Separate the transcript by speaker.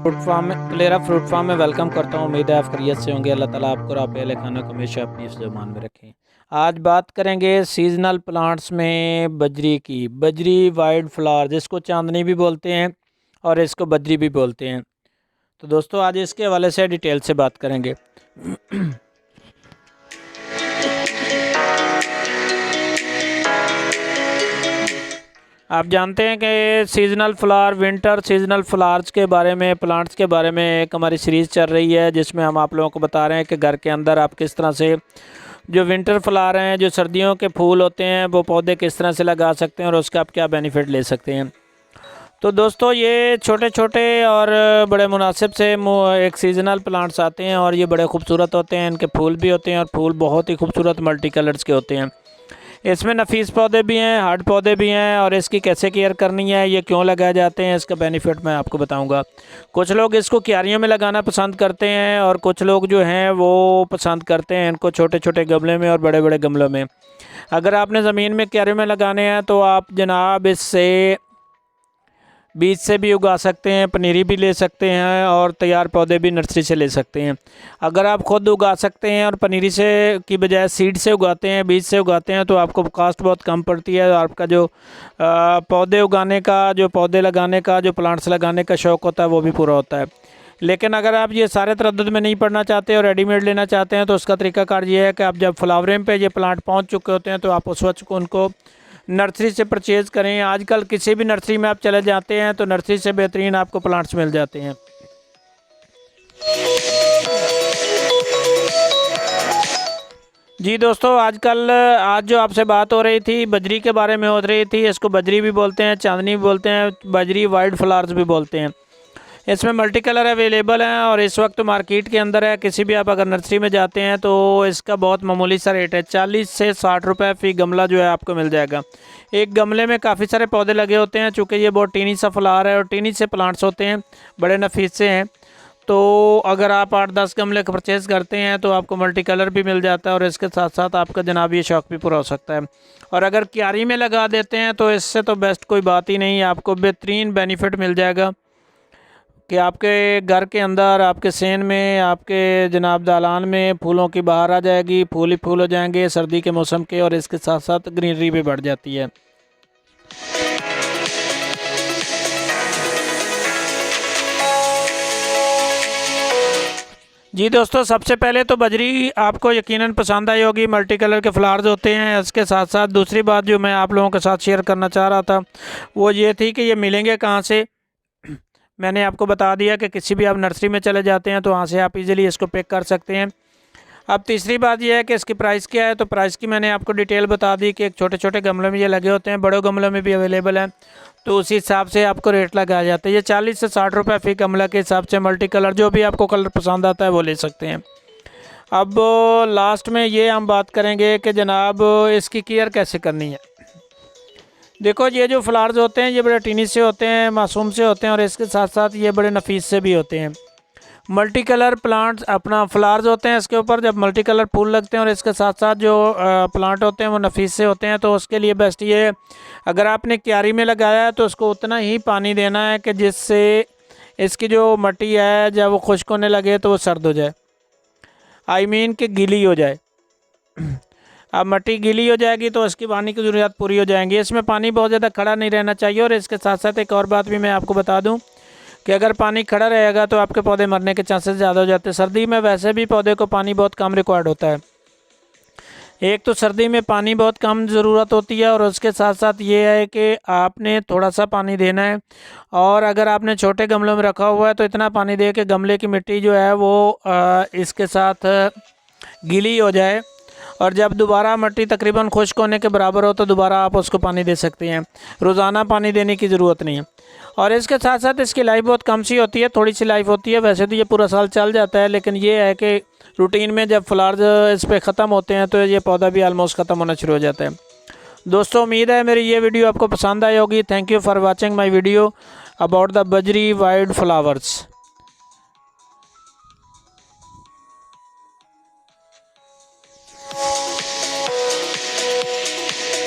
Speaker 1: Fruit farm में welcome करता हूँ। उम्मीद है आप खैरियत से होंगे। अल्लाह ताला आपको और आपके अहले खाने को हमेशा अपनी ज़ुबान में रखें। आज बात करेंगे सीजनल प्लांट्स में बजरी की। बजरी वाइल्ड फ्लावर, जिसको चांदनी भी बोलते हैं और इसको बजरी भी बोलते हैं। तो दोस्तों आज इसके हवाले से डिटेल से बात करेंगे। आप जानते हैं कि seasonal flower, winter seasonal flowers के बारे में, प्लांट्स के बारे में एक हमारी सीरीज़ चल रही है, जिसमें हम आप लोगों को बता रहे हैं कि घर के अंदर आप किस तरह से जो विंटर फ्लावर हैं, जो सर्दियों के फूल होते हैं, वो पौधे किस तरह से लगा सकते हैं और उसका आप क्या बेनिफिट ले सकते हैं। तो दोस्तों ये छोटे छोटे और बड़े मुनासिब से एक सीजनल प्लांट्स आते हैं और ये बड़े खूबसूरत होते हैं। इनके फूल भी होते हैं और फूल बहुत ही खूबसूरत मल्टी कलर्स के होते हैं। इसमें नफीस पौधे भी हैं, हार्ड पौधे भी हैं, और इसकी कैसे केयर करनी है, ये क्यों लगाए जाते हैं, इसका बेनिफिट मैं आपको बताऊंगा। कुछ लोग इसको क्यारियों में लगाना पसंद करते हैं और कुछ लोग जो हैं वो पसंद करते हैं इनको छोटे छोटे गमले में और बड़े बड़े गमलों में। अगर आपने ज़मीन में क्यारियों में लगाने हैं तो आप जनाब इससे बीज से भी उगा सकते हैं, पनीरी भी ले सकते हैं और तैयार पौधे भी नर्सरी से ले सकते हैं। अगर आप ख़ुद उगा सकते हैं और पनीरी से की बजाय सीड से उगाते हैं, बीज से उगाते हैं, तो आपको कास्ट बहुत कम पड़ती है। आपका जो पौधे उगाने का, जो पौधे लगाने का, जो प्लांट्स लगाने का शौक़ होता है वो भी पूरा होता है। लेकिन अगर आप ये सारे तरद्दुद में नहीं पड़ना चाहते और रेडीमेड लेना चाहते हैं तो उसका तरीकाकार ये है कि आप जब फ्लावरिंग पे ये प्लांट पहुँच चुके होते हैं तो आप उस वक्त उनको नर्सरी से परचेज़ करें। आजकल किसी भी नर्सरी में आप चले जाते हैं तो नर्सरी से बेहतरीन आपको प्लांट्स मिल जाते हैं। जी दोस्तों, आज जो आपसे बात हो रही थी बजरी के बारे में हो रही थी। इसको बजरी भी बोलते हैं, चांदनी भी बोलते हैं, बजरी वाइल्ड फ्लावर्स भी बोलते हैं। इसमें मल्टी कलर अवेलेबल हैं और इस वक्त मार्केट के अंदर है। किसी भी आप अगर नर्सरी में जाते हैं तो इसका बहुत मामूली सा रेट है, 40 से 60 रुपये फ़ी गमला जो है आपको मिल जाएगा। एक गमले में काफ़ी सारे पौधे लगे होते हैं, चूँकि ये बहुत टीनी सा फ्लावर है और टीनी से प्लांट्स होते हैं, बड़े नफीस से हैं। तो अगर आप 8-10 गमले परचेज़ करते हैं तो आपको मल्टी कलर भी मिल जाता है और इसके साथ साथ आपका जनाब ये शौक़ भी पूरा हो सकता है। और अगर क्यारी में लगा देते हैं तो इससे तो बेस्ट कोई बात ही नहीं, आपको बेहतरीन बेनिफिट मिल जाएगा कि आपके घर के अंदर, आपके सेन में, आपके जनाब दालान में फूलों की बहार आ जाएगी, फूल ही फूल हो जाएंगे सर्दी के मौसम के, और इसके साथ साथ ग्रीनरी भी बढ़ जाती है। जी दोस्तों, सबसे पहले तो बजरी आपको यकीनन पसंद आई होगी। मल्टी कलर के फ्लावर्स होते हैं। इसके साथ साथ दूसरी बात जो मैं आप लोगों के साथ शेयर करना चाह रहा था वो ये थी कि ये मिलेंगे कहाँ से। मैंने आपको बता दिया कि किसी भी आप नर्सरी में चले जाते हैं तो वहाँ से आप इजीली इसको पिक कर सकते हैं। अब तीसरी बात यह है कि इसकी प्राइस क्या है। तो प्राइस की मैंने आपको डिटेल बता दी कि एक छोटे छोटे गमलों में ये लगे होते हैं, बड़े गमलों में भी अवेलेबल हैं, तो उसी हिसाब से आपको रेट लगाया जाता है। ये 40 से 60 रुपये फ़ी गमला के हिसाब से मल्टी कलर, जो भी आपको कलर पसंद आता है वो ले सकते हैं। अब लास्ट में ये हम बात करेंगे कि जनाब इसकी केयर कैसे करनी है। देखो, ये जो फ्लावर्स होते हैं ये बड़े टीनी से होते हैं, मासूम से होते हैं, और इसके साथ साथ ये बड़े नफीस से भी होते हैं। मल्टी कलर प्लांट्स अपना फ्लावर्स होते हैं, इसके ऊपर जब मल्टी कलर फूल लगते हैं और इसके साथ साथ जो प्लांट होते हैं वो नफीस से होते हैं। तो उसके लिए बेस्ट ये है, अगर आपने क्यारी में लगाया है तो उसको उतना ही पानी देना है कि जिससे इसकी जो मिट्टी है जब वो खुश्क होने लगे तो वो सर्द हो जाए, आई मीन कि गीली हो जाए। अब मिट्टी गीली हो जाएगी तो उसकी पानी की ज़रूरत पूरी हो जाएंगी। इसमें पानी बहुत ज़्यादा खड़ा नहीं रहना चाहिए। और इसके साथ साथ एक और बात भी मैं आपको बता दूं कि अगर पानी खड़ा रहेगा तो आपके पौधे मरने के चांसेस ज़्यादा हो जाते हैं। सर्दी में वैसे भी पौधे को पानी बहुत कम रिक्वायर्ड होता है। एक तो सर्दी में पानी बहुत कम ज़रूरत होती है और उसके साथ साथ ये है कि आपने थोड़ा सा पानी देना है। और अगर आपने छोटे गमलों में रखा हुआ है तो इतना पानी दे कि गमले की मिट्टी जो है वो इसके साथ गीली हो जाए, और जब दोबारा मिट्टी तकरीबन खुश्क होने के बराबर हो तो दोबारा आप उसको पानी दे सकते हैं। रोज़ाना पानी देने की ज़रूरत नहीं है। और इसके साथ साथ इसकी लाइफ बहुत कम सी होती है, थोड़ी सी लाइफ होती है। वैसे तो ये पूरा साल चल जाता है, लेकिन ये है कि रूटीन में जब फ्लावर्स इस पर ख़त्म होते हैं तो ये पौधा भी आलमोस्ट ख़त्म होना शुरू हो जाता है। दोस्तों, उम्मीद है मेरी ये वीडियो आपको पसंद आई होगी। Thank you for watching my video about the बजरी वाइल्ड फ्लावर्स।